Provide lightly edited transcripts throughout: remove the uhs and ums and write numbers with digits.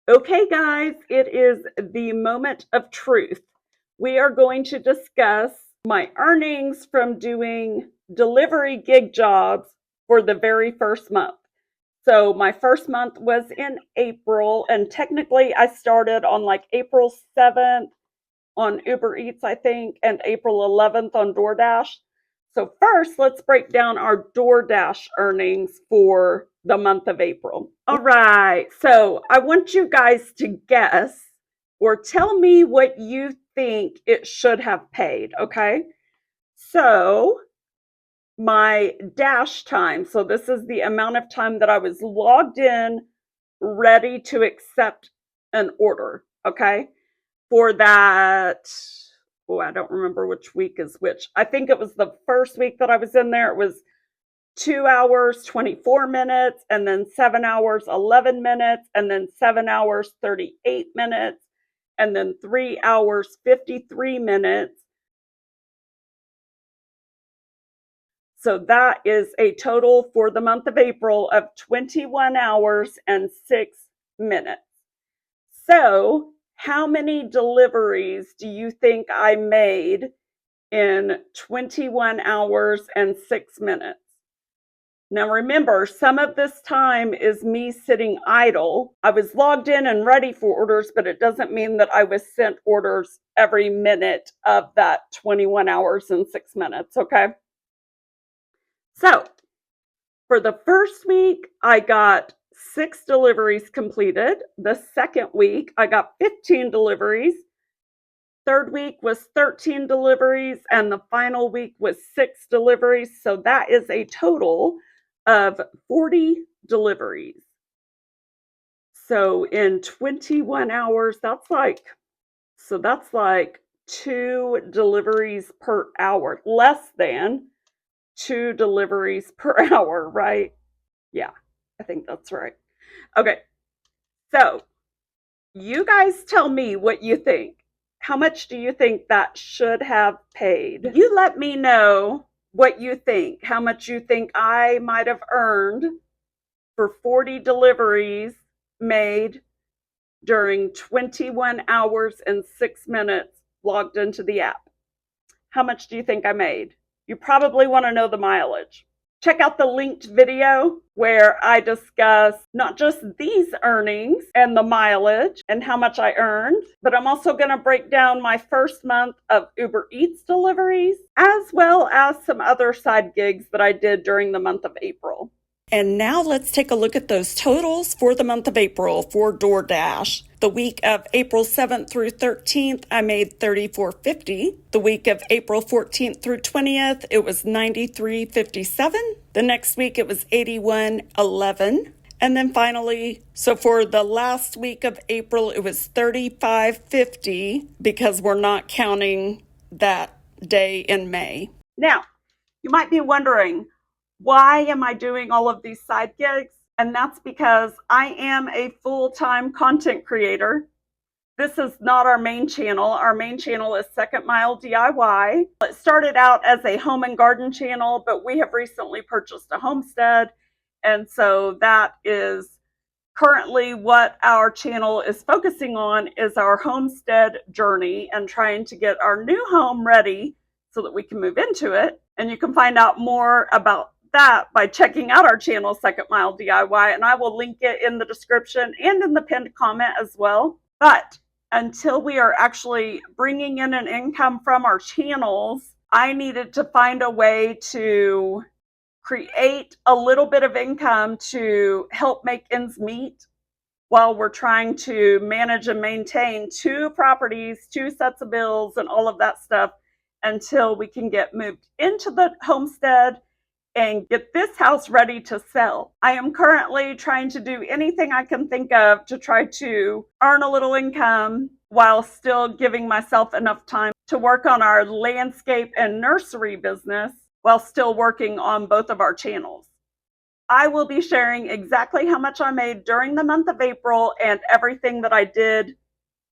Okay, guys, it is the moment of truth. We are going to discuss my earnings from doing delivery gig jobs for the very first month. So, my first month was in April, and technically, I started on like April 7th on Uber Eats, I think, and April 11th on DoorDash. So, first, let's break down our DoorDash earnings for the month of April. All right, so I want you guys to guess or tell me what you think it should have paid, okay? So, my dash time, so this is the amount of time that I was logged in, ready to accept an order, okay? For that, oh, I don't remember which week is which. I think it was the first week that I was in there. It was 2 hours, 24 minutes, and then 7 hours, 11 minutes, and then 7 hours, 38 minutes, and then 3 hours, 53 minutes. So that is a total for the month of April of 21 hours and 6 minutes. So, how many deliveries do you think I made in 21 hours and 6 minutes? Now remember, some of this time is me sitting idle. I was logged in and ready for orders, but it doesn't mean that I was sent orders every minute of that 21 hours and 6 minutes, okay? So, for the first week, I got 6 deliveries completed. The second week, I got 15 deliveries. Third week was 13 deliveries, and the final week was 6 deliveries. So that is a total of 40 deliveries. So in 21 hours, that's like 2 deliveries per hour, less than 2 deliveries per hour, right? Yeah, I think that's right. Okay, so you guys tell me what you think. How much do you think that should have paid? You let me know what you think, how much you think I might have earned for 40 deliveries made during 21 hours and 6 minutes logged into the app. How much do you think I made? You probably want to know the mileage. Check out the linked video where I discuss not just these earnings and the mileage and how much I earned, but I'm also going to break down my first month of Uber Eats deliveries, as well as some other side gigs that I did during the month of April. And now let's take a look at those totals for the month of April for DoorDash. The week of April 7th through 13th, I made $34.50. The week of April 14th through 20th, it was $93.57. The next week, it was $81.11. And then finally, so for the last week of April, it was $35.50 because we're not counting that day in May. Now, you might be wondering, why am I doing all of these side gigs? And that's because I am a full-time content creator. This is not our main channel. Our main channel is Second Mile DIY. It started out as a home and garden channel, but we have recently purchased a homestead. And so that is currently what our channel is focusing on, is our homestead journey and trying to get our new home ready so that we can move into it. And you can find out more about that by checking out our channel, Second Mile DIY, and I will link it in the description and in the pinned comment as well. But until we are actually bringing in an income from our channels, I needed to find a way to create a little bit of income to help make ends meet while we're trying to manage and maintain 2 properties, 2 sets of bills, and all of that stuff until we can get moved into the homestead and get this house ready to sell. I am currently trying to do anything I can think of to try to earn a little income while still giving myself enough time to work on our landscape and nursery business while still working on both of our channels. I will be sharing exactly how much I made during the month of April and everything that I did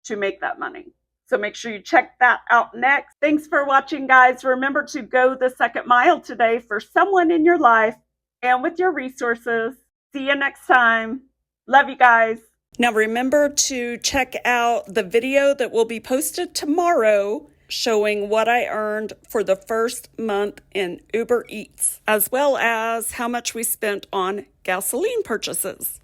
to make that money. So make sure you check that out next. Thanks for watching, guys. Remember to go the second mile today for someone in your life and with your resources. See you next time. Love you guys. Now remember to check out the video that will be posted tomorrow showing what I earned for the first month in Uber Eats, as well as how much we spent on gasoline purchases.